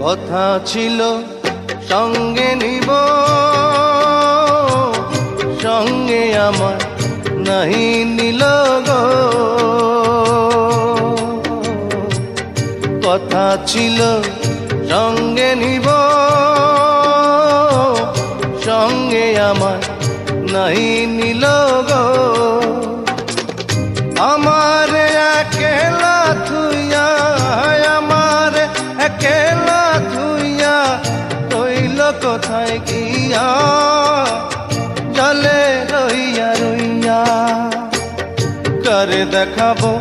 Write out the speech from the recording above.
কথা ছিল সঙ্গে নিব, সঙ্গে আমার নাহি নিল গো। কথা ছিল সঙ্গে নিব, সঙ্গে আমার নাহি নিল গো। আমার একেলা থুইয়া, আমার একেলা থুইয়া রইল কোথায় গিয়া, জলে রইয়া রইয়া। কারে দেখাবো